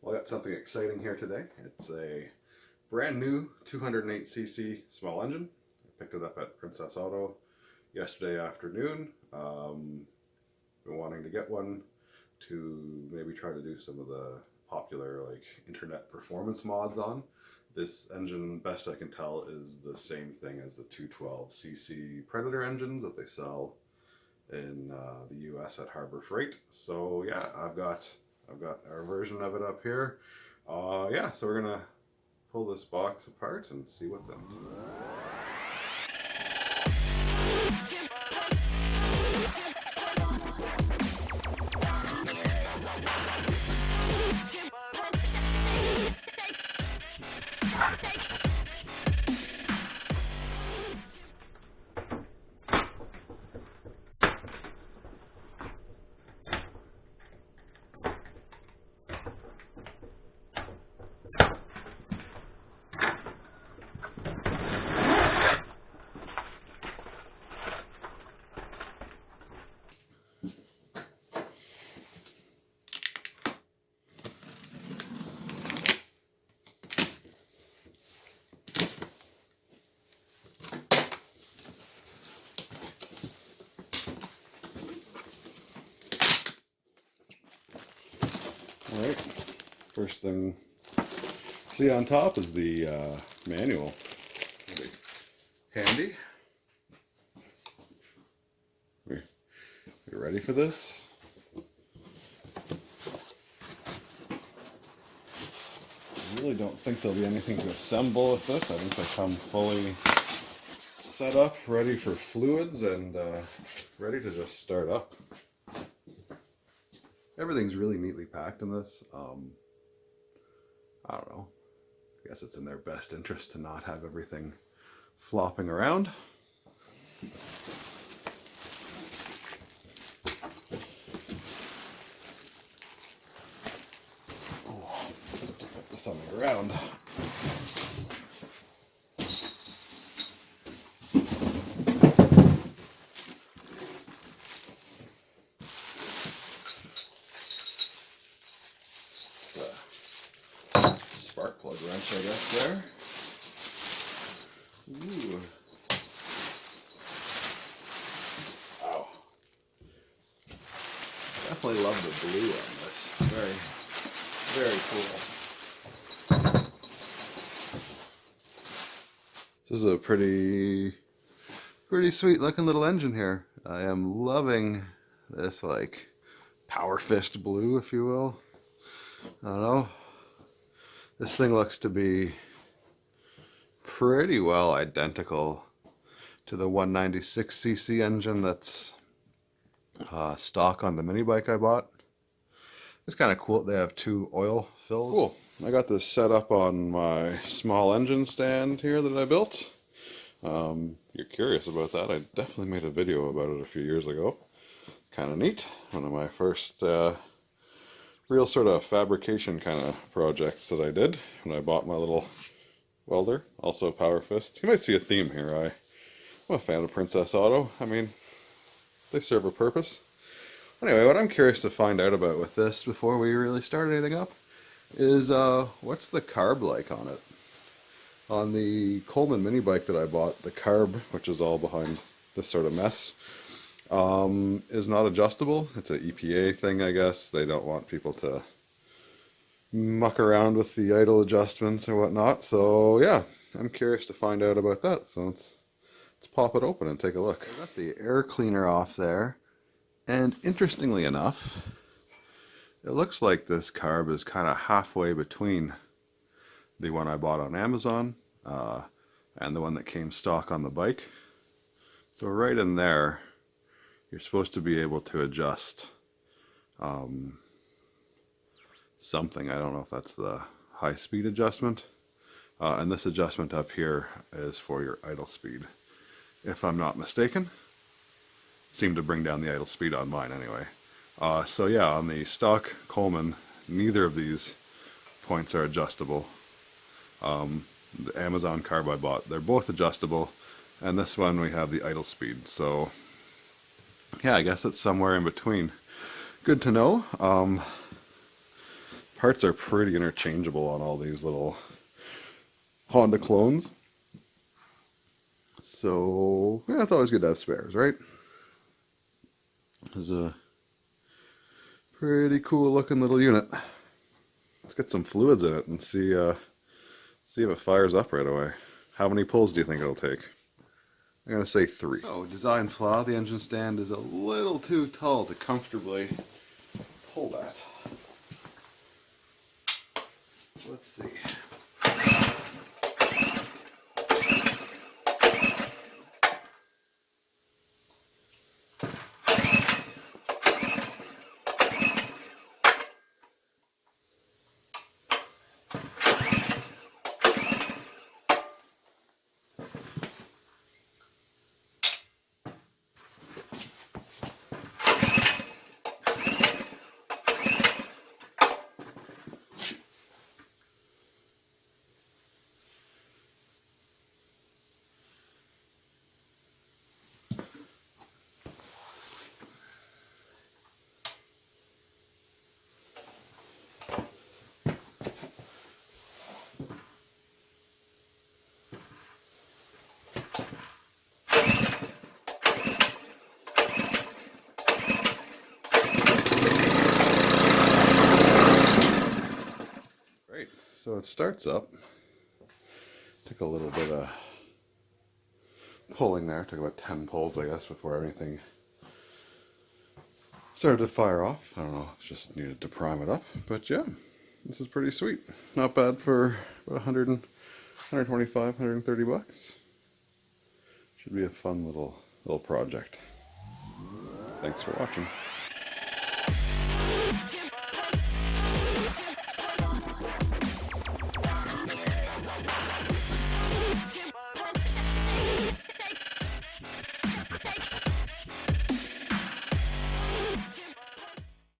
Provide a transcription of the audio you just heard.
Well, I got something exciting here today. It's a brand new 208cc small engine. I picked it up at Princess Auto yesterday afternoon. Been wanting to get one to maybe try to do some of the popular like internet performance mods on. This engine, best I can tell, is the same thing as the 212cc Predator engines that they sell in the US at Harbor Freight. So yeah, I've got our version of it up here. Yeah, so we're gonna pull this box apart and see what's in it. All right, first thing see on top is the manual. Really handy. You ready for this? I really don't think there'll be anything to assemble with this. I think they come fully set up, ready for fluids, and ready to just start up. Everything's really neatly packed in this. I don't know. I guess it's in their best interest to not have everything flopping around. Oh, put this on the ground. Spark plug wrench, I guess, there. Ooh. Wow. Definitely love the blue on this. Very, very cool. This is a pretty sweet looking little engine here. I am loving this like Powerfist blue, if you will. I don't know. This thing looks to be pretty well identical to the 196cc engine that's stock on the mini bike I bought. It's kind of cool that they have two oil fills. Cool. I got this set up on my small engine stand here that I built. You're curious about that. I definitely made a video about it a few years ago. Kind of neat. One of my first real sort of fabrication kind of projects that I did when I bought my little welder, also Powerfist. You might see a theme here. I'm a fan of Princess Auto. I mean, they serve a purpose. Anyway, what I'm curious to find out about with this before we really start anything up is what's the carb like on it? On the Coleman mini bike that I bought, the carb, which is all behind this sort of mess, is not adjustable. It's an EPA thing, I guess. They don't want people to muck around with the idle adjustments or whatnot. So yeah, I'm curious to find out about that. So let's pop it open and take a look. I got the air cleaner off there, and interestingly enough, it looks like this carb is kind of halfway between the one I bought on Amazon and the one that came stock on the bike. So right in there, you're supposed to be able to adjust something. I don't know if that's the high speed adjustment. And this adjustment up here is for your idle speed, if I'm not mistaken. Seemed to bring down the idle speed on mine anyway. So yeah, on the stock Coleman, neither of these points are adjustable. The Amazon carb I bought, they're both adjustable, and this one we have the idle speed. So yeah, I guess it's somewhere in between. Good to know. Parts are pretty interchangeable on all these little Honda clones. So, yeah, it's always good to have spares, right? There's a pretty cool looking little unit. Let's get some fluids in it and see if it fires up right away. How many pulls do you think it'll take? I'm going to say 3. So, design flaw, the engine stand is a little too tall to comfortably pull that. Let's see. So it starts up. Took a little bit of pulling there. Took about 10 pulls, I guess, before anything started to fire off. I don't know, just needed to prime it up. But yeah, this is pretty sweet. Not bad for about 125, 130 bucks. Should be a fun little project. Thanks for watching.